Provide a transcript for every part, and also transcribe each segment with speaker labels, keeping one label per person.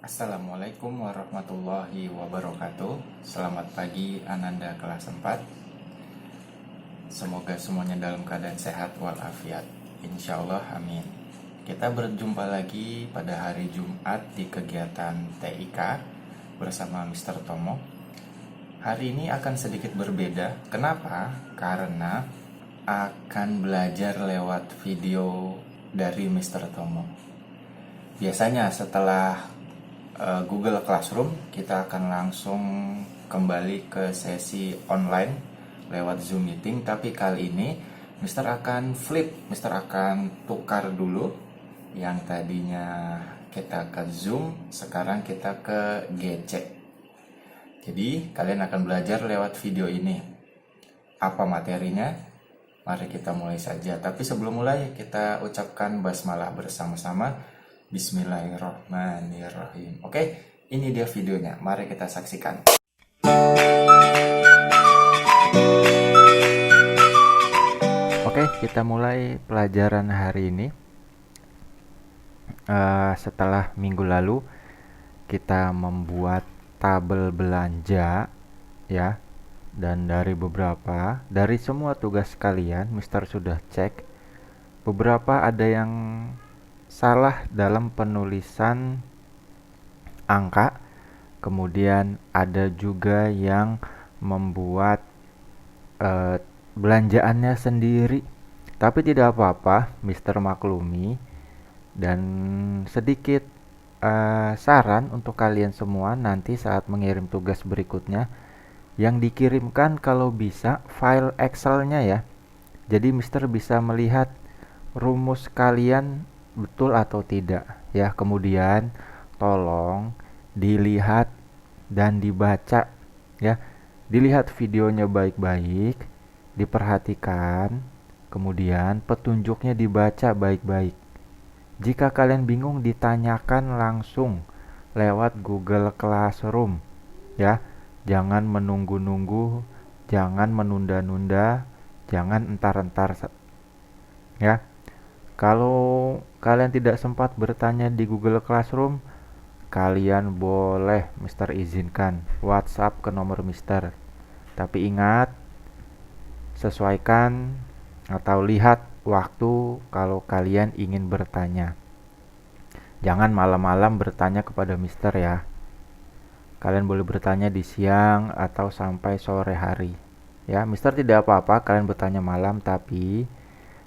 Speaker 1: Assalamualaikum warahmatullahi wabarakatuh. Selamat pagi Ananda kelas 4. Semoga semuanya dalam keadaan sehat walafiat. Insya Allah, amin. Kita berjumpa lagi pada hari Jumat di kegiatan TIK bersama Mr. Tomo. Hari ini akan sedikit berbeda. Kenapa? Karena akan belajar lewat video dari Mr. Tomo. Biasanya setelah Google Classroom, kita akan langsung kembali ke sesi online lewat Zoom meeting. Tapi kali ini Mister akan flip, Mister akan tukar dulu. Yang tadinya kita ke Zoom, sekarang kita ke GC. Jadi kalian akan belajar lewat video ini. Apa materinya? Mari kita mulai saja. Tapi sebelum mulai, kita ucapkan basmalah bersama-sama. Bismillahirrahmanirrahim. Oke, ini dia videonya. Mari kita saksikan. Oke, kita mulai pelajaran hari ini. Setelah minggu lalu kita membuat tabel belanja, ya. Dan dari semua tugas kalian, Mister sudah cek. Beberapa ada yang salah dalam penulisan angka, kemudian ada juga yang membuat belanjaannya sendiri. Tapi tidak apa-apa, Mister maklumi. Dan sedikit saran untuk kalian semua nanti saat mengirim tugas berikutnya, yang dikirimkan kalau bisa file Excel-nya ya. Jadi Mister bisa melihat rumus kalian betul atau tidak ya. Kemudian tolong dilihat dan dibaca ya. Dilihat videonya baik-baik, diperhatikan, kemudian petunjuknya dibaca baik-baik. Jika kalian bingung, ditanyakan langsung lewat Google Classroom ya. Jangan menunggu-nunggu, jangan menunda-nunda, jangan entar-entar ya. Kalau kalian tidak sempat bertanya di Google Classroom, kalian boleh Mister izinkan WhatsApp ke nomor Mister. Tapi ingat, sesuaikan atau lihat waktu kalau kalian ingin bertanya. Jangan malam-malam bertanya kepada Mister ya. Kalian boleh bertanya di siang atau sampai sore hari. Ya, Mister tidak apa-apa kalian bertanya malam, tapi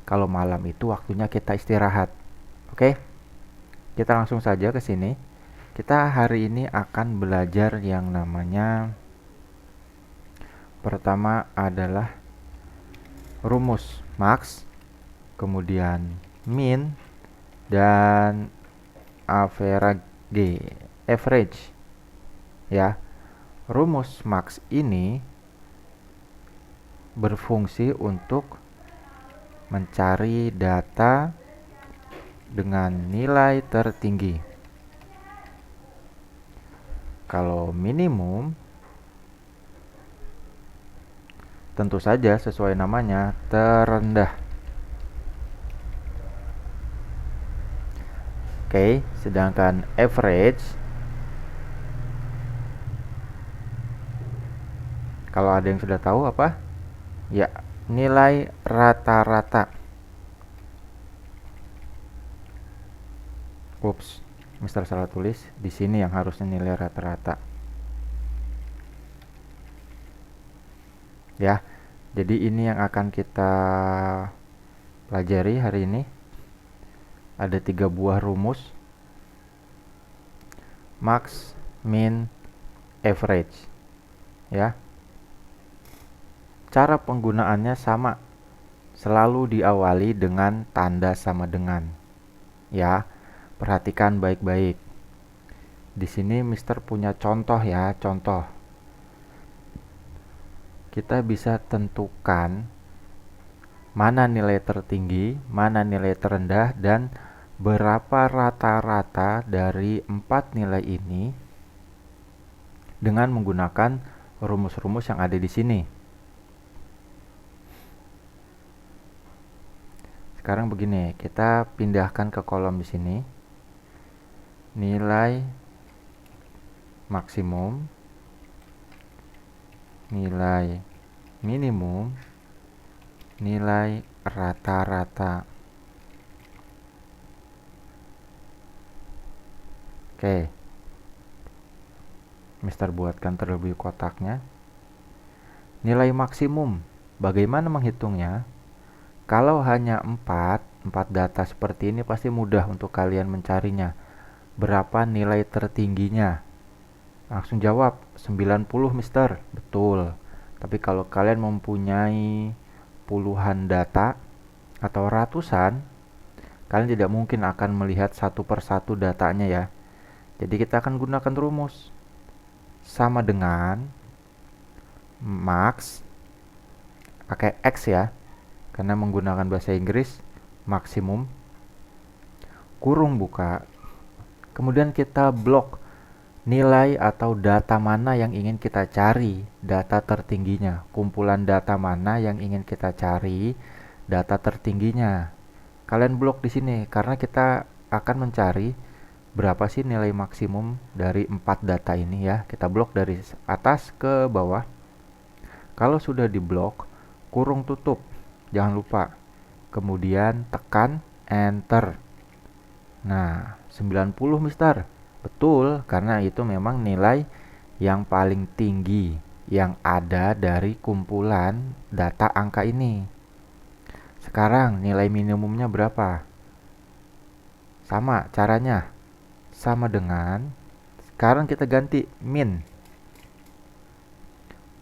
Speaker 1: kalau malam itu waktunya kita istirahat. Oke? Kita langsung saja ke sini. Kita hari ini akan belajar yang namanya, pertama adalah rumus max, kemudian min, dan average. Ya. Rumus max ini berfungsi untuk mencari data dengan nilai tertinggi. Kalau minimum, tentu saja sesuai namanya, terendah. Oke, sedangkan average, kalau ada yang sudah tahu apa? Ya, nilai rata-rata. Ups, Mister salah tulis. Di sini yang harusnya nilai rata-rata. Ya, jadi ini yang akan kita pelajari hari ini. Ada 3 buah rumus: max, min, average. Ya. Cara penggunaannya sama. Selalu diawali dengan tanda sama dengan. Ya, perhatikan baik-baik. Di sini Mister punya contoh ya, contoh. Kita bisa tentukan mana nilai tertinggi, mana nilai terendah, dan berapa rata-rata dari 4 nilai ini dengan menggunakan rumus-rumus yang ada di sini. Sekarang begini, kita pindahkan ke kolom di sini. Nilai maksimum, nilai minimum, nilai rata-rata. Oke, Mister buatkan terlebih kotaknya. Nilai maksimum, bagaimana menghitungnya? Kalau hanya 4 data seperti ini pasti mudah untuk kalian mencarinya. Berapa nilai tertingginya? Langsung jawab, 90 Mister. Betul. Tapi kalau kalian mempunyai puluhan data atau ratusan, kalian tidak mungkin akan melihat satu persatu datanya ya. Jadi kita akan gunakan rumus sama dengan max, pakai X ya, karena menggunakan bahasa Inggris, maksimum, kurung buka, kemudian kita blok nilai atau data mana yang ingin kita cari, data tertingginya, kumpulan data mana yang ingin kita cari, data tertingginya. Kalian blok di sini karena kita akan mencari berapa sih nilai maksimum dari 4 data ini ya. Kita blok dari atas ke bawah. Kalau sudah diblok, kurung tutup. Jangan lupa. Kemudian tekan enter. Nah, 90 Mister. Betul, karena itu memang nilai yang paling tinggi yang ada dari kumpulan data angka ini. Sekarang nilai minimumnya berapa? Sama caranya. Sama dengan, sekarang kita ganti min.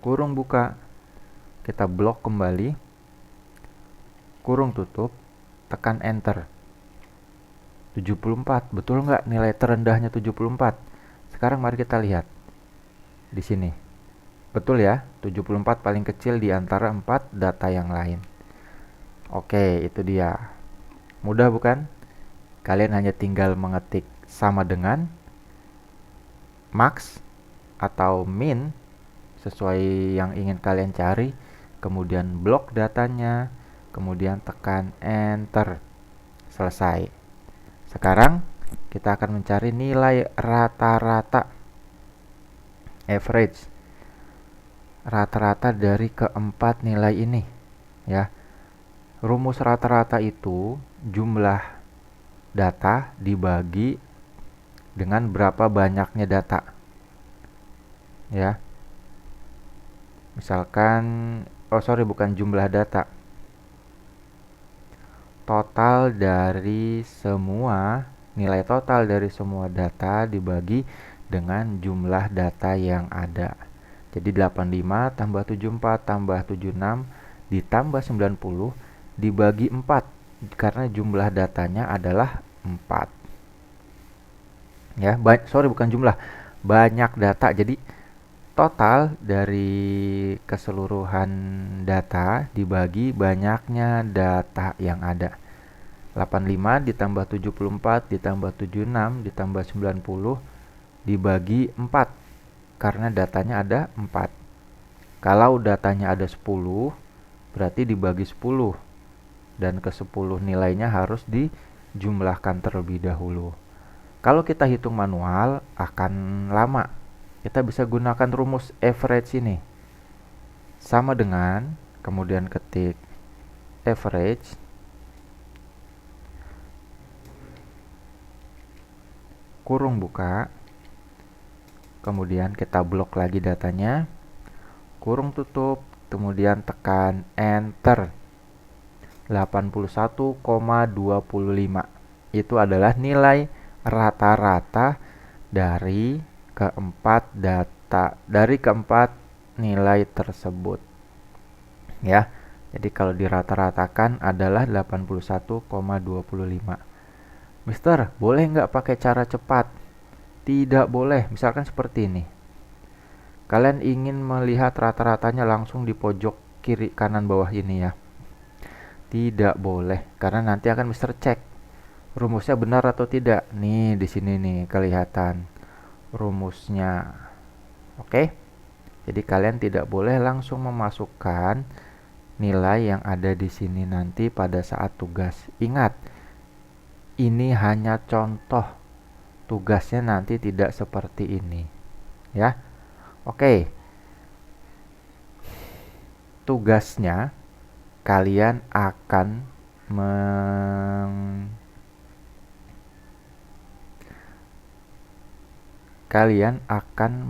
Speaker 1: Kurung buka, kita blok kembali. Kurung tutup, tekan enter. 74, betul nggak nilai terendahnya 74? Sekarang mari kita lihat di sini. Betul ya, 74 paling kecil di antara 4 data yang lain. Oke, itu dia. Mudah bukan? Kalian hanya tinggal mengetik sama dengan max atau min sesuai yang ingin kalian cari, kemudian blok datanya, kemudian tekan enter. Selesai. Sekarang kita akan mencari nilai rata-rata, average, rata-rata dari keempat nilai ini ya. Rumus rata-rata itu jumlah data dibagi dengan berapa banyaknya data ya. Misalkan, bukan jumlah data, total dari semua, nilai total dari semua data dibagi dengan jumlah data yang ada. Jadi 85 tambah 74 tambah 76 ditambah 90 dibagi 4, karena jumlah datanya adalah 4 ya. Bukan jumlah, banyak data. Jadi total dari keseluruhan data dibagi banyaknya data yang ada. 85 ditambah 74 ditambah 76 ditambah 90 dibagi 4, karena datanya ada 4. Kalau datanya ada 10, berarti dibagi 10, dan ke 10 nilainya harus dijumlahkan terlebih dahulu. Kalau kita hitung manual akan lama. Kita bisa gunakan rumus average ini. Sama dengan, kemudian ketik average, kurung buka, kemudian kita blok lagi datanya, kurung tutup, kemudian tekan enter. 81,25 itu adalah nilai rata-rata dari keempat nilai tersebut ya. Jadi kalau dirata-ratakan adalah 81,25. Mister, boleh nggak pakai cara cepat? Tidak boleh. Misalkan seperti ini, kalian ingin melihat rata-ratanya langsung di pojok kiri kanan bawah ini ya. Tidak boleh, karena nanti akan Mister cek rumusnya benar atau tidak. Nih di sini nih kelihatan rumusnya. Oke. Jadi kalian tidak boleh langsung memasukkan nilai yang ada di sini nanti pada saat tugas. Ingat, ini hanya contoh. Tugasnya nanti tidak seperti ini. ya. Oke. Tugasnya kalian akan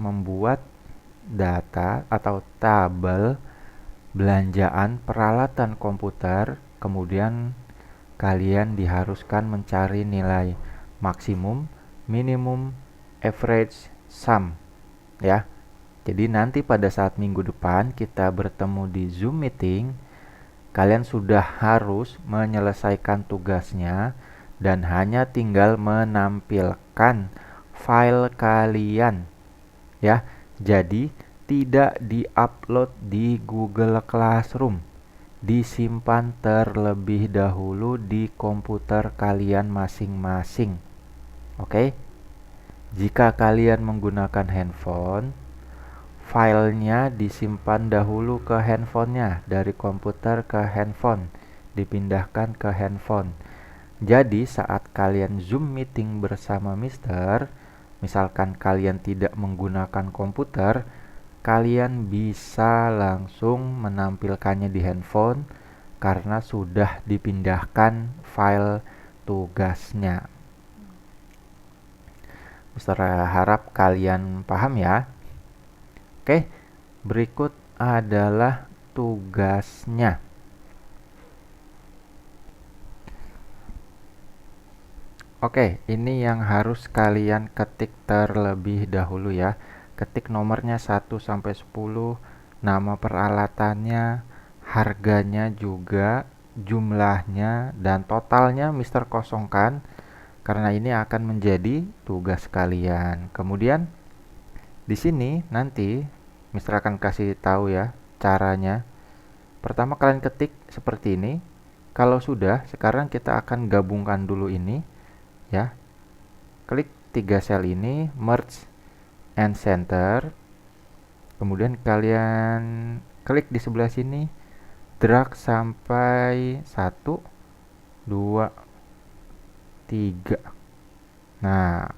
Speaker 1: membuat data atau tabel belanjaan peralatan komputer, kemudian kalian diharuskan mencari nilai maksimum, minimum, average, sum, ya. Jadi nanti pada saat minggu depan kita bertemu di Zoom meeting, kalian sudah harus menyelesaikan tugasnya dan hanya tinggal menampilkan file kalian, ya. Jadi tidak di-upload di Google Classroom, disimpan terlebih dahulu di komputer kalian masing-masing. Oke? Jika kalian menggunakan handphone, filenya disimpan dahulu ke handphonenya, dari komputer ke handphone, dipindahkan ke handphone. Jadi saat kalian Zoom meeting bersama Mister, misalkan kalian tidak menggunakan komputer, kalian bisa langsung menampilkannya di handphone karena sudah dipindahkan file tugasnya. Mister harap kalian paham ya. Oke, berikut adalah tugasnya. Oke, ini yang harus kalian ketik terlebih dahulu ya. Ketik nomornya 1 sampai 10, nama peralatannya, harganya juga, jumlahnya, dan totalnya Mister kosongkan karena ini akan menjadi tugas kalian. Kemudian di sini nanti Mister akan kasih tahu ya caranya. Pertama kalian ketik seperti ini. Kalau sudah, sekarang kita akan gabungkan dulu ini ya. Klik 3 sel ini, merge and center. Kemudian kalian klik di sebelah sini, drag sampai 1, 2, 3. Nah,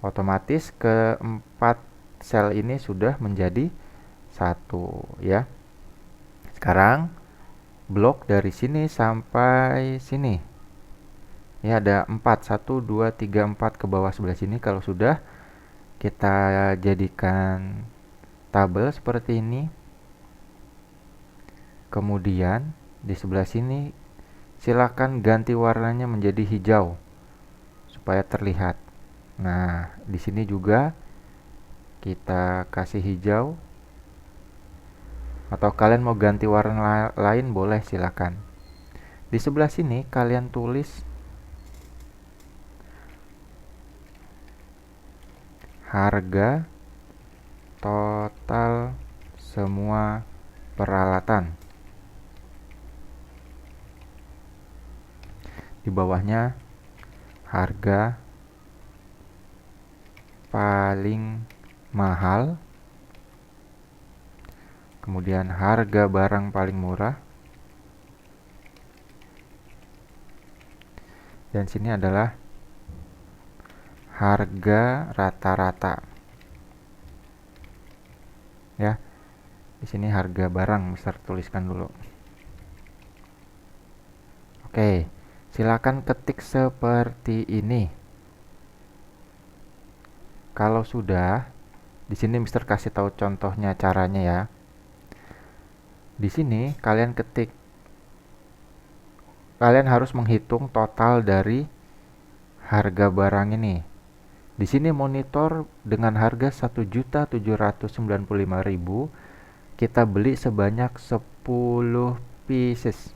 Speaker 1: otomatis keempat sel ini sudah menjadi 1 ya. Sekarang blok dari sini sampai sini ya, ada 4, 1, 2, 3, 4 ke bawah sebelah sini. Kalau sudah, kita jadikan tabel seperti ini. Kemudian di sebelah sini silakan ganti warnanya menjadi hijau supaya terlihat. Nah, di sini juga kita kasih hijau, atau kalian mau ganti warna lain boleh, silakan. Di sebelah sini kalian tulis harga total semua peralatan. Di bawahnya harga paling mahal, kemudian harga barang paling murah, dan sini adalah harga rata-rata ya. Di sini harga barang Mister tuliskan dulu. Oke, silakan ketik seperti ini. Kalau sudah, di sini Mister kasih tahu contohnya caranya ya. Di sini kalian ketik, kalian harus menghitung total dari harga barang ini. Di sini monitor dengan harga 1.795.000, kita beli sebanyak 10 pieces.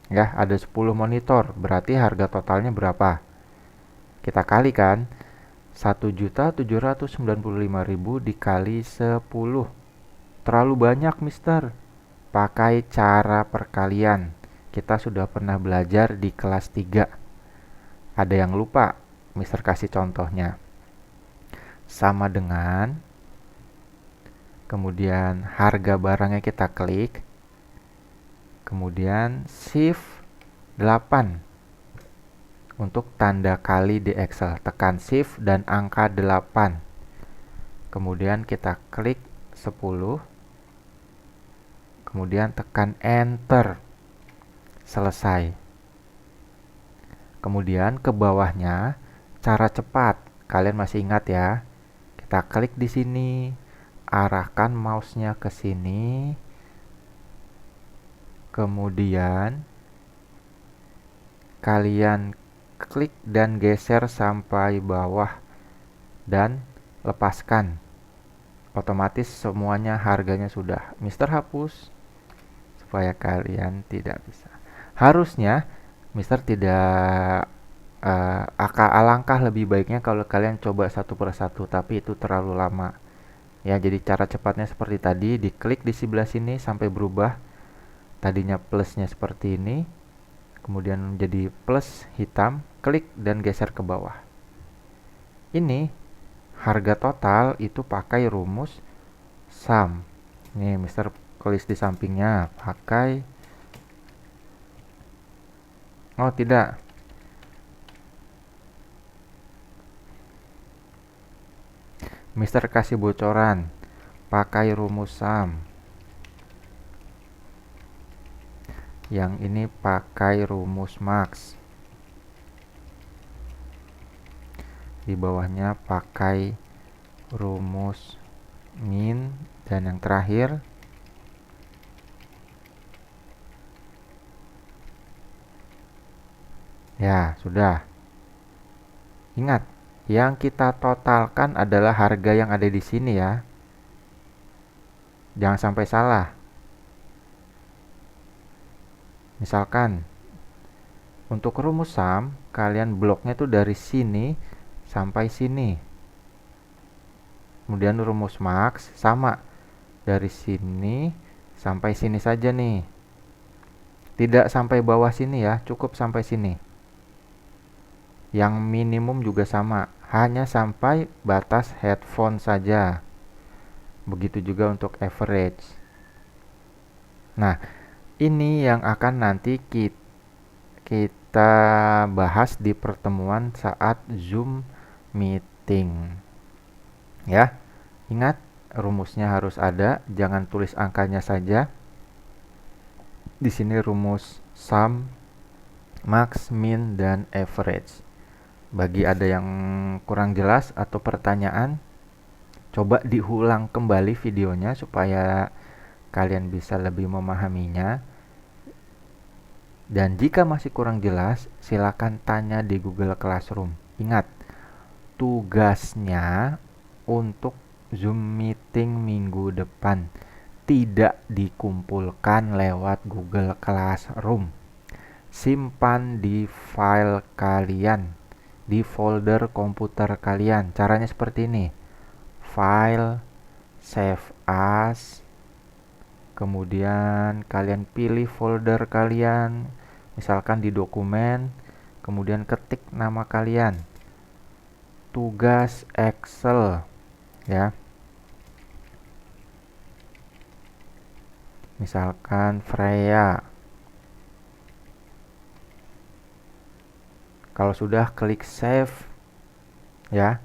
Speaker 1: Ya, ada 10 monitor, berarti harga totalnya berapa? Kita kalikan 1.795.000 dikali 10. Terlalu banyak, Mister. Pakai cara perkalian. Kita sudah pernah belajar di kelas 3. Ada yang lupa? Mister kasih contohnya. Sama dengan, kemudian harga barangnya kita klik, kemudian shift 8 untuk tanda kali di Excel. Tekan shift dan angka 8. Kemudian kita klik 10. Kemudian tekan enter. Selesai. Kemudian ke bawahnya cara cepat. Kalian masih ingat ya? Kita klik di sini, arahkan mouse-nya ke sini. Kemudian kalian klik dan geser sampai bawah dan lepaskan. Otomatis semuanya harganya sudah Mister hapus supaya kalian tidak bisa. Harusnya Mister tidak alangkah lebih baiknya kalau kalian coba satu persatu, tapi itu terlalu lama. Ya, jadi cara cepatnya seperti tadi, diklik di sebelah sini sampai berubah. Tadinya plusnya seperti ini, kemudian menjadi plus hitam, klik dan geser ke bawah. Ini harga total itu pakai rumus sum. Nih, Mister tulis di sampingnya pakai. Oh, tidak. Mister kasih bocoran pakai rumus sum. Yang ini pakai rumus max. Di bawahnya pakai rumus min, dan yang terakhir ya sudah. Ingat, yang kita totalkan adalah harga yang ada di sini ya. Jangan sampai salah. Misalkan untuk rumus sum, kalian bloknya tuh dari sini sampai sini. Kemudian rumus max sama, dari sini sampai sini saja nih. Tidak sampai bawah sini ya, cukup sampai sini. Yang minimum juga sama, hanya sampai batas headphone saja. Begitu juga untuk average. Nah, ini yang akan nanti kita bahas di pertemuan saat Zoom meeting. Ya, ingat rumusnya harus ada, jangan tulis angkanya saja. Di sini rumus sum, max, min, dan average. Bagi ada yang kurang jelas atau pertanyaan, coba diulang kembali videonya supaya kalian bisa lebih memahaminya. Dan jika masih kurang jelas, silakan tanya di Google Classroom. Ingat, tugasnya untuk Zoom meeting minggu depan tidak dikumpulkan lewat Google Classroom. Simpan di file kalian, di folder komputer kalian. Caranya seperti ini. File, save as, kemudian kalian pilih folder kalian, misalkan di dokumen, kemudian ketik nama kalian, tugas Excel ya, misalkan Freya. Kalau sudah, klik save ya.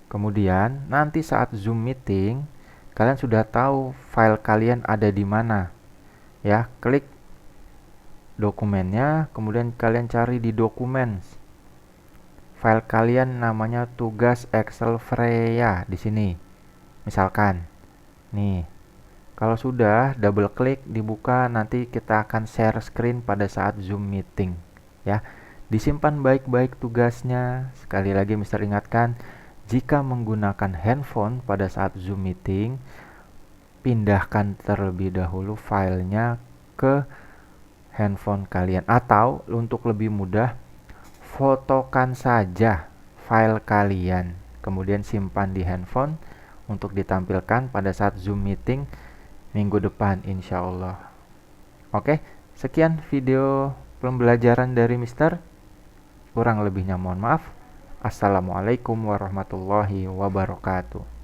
Speaker 1: Kemudian nanti saat Zoom meeting kalian sudah tahu file kalian ada di mana ya. Klik dokumennya, kemudian kalian cari di dokumen. File kalian namanya tugas Excel Freya di sini. Misalkan nih. Kalau sudah, double klik, dibuka, nanti kita akan share screen pada saat Zoom meeting ya. Disimpan baik-baik tugasnya. Sekali lagi Mister ingatkan, jika menggunakan handphone pada saat Zoom meeting, pindahkan terlebih dahulu filenya ke handphone kalian, atau untuk lebih mudah, fotokan saja file kalian, kemudian simpan di handphone untuk ditampilkan pada saat Zoom meeting minggu depan insya Allah. Oke, sekian video pembelajaran dari Mister. Kurang lebihnya mohon maaf. Assalamualaikum warahmatullahi wabarakatuh.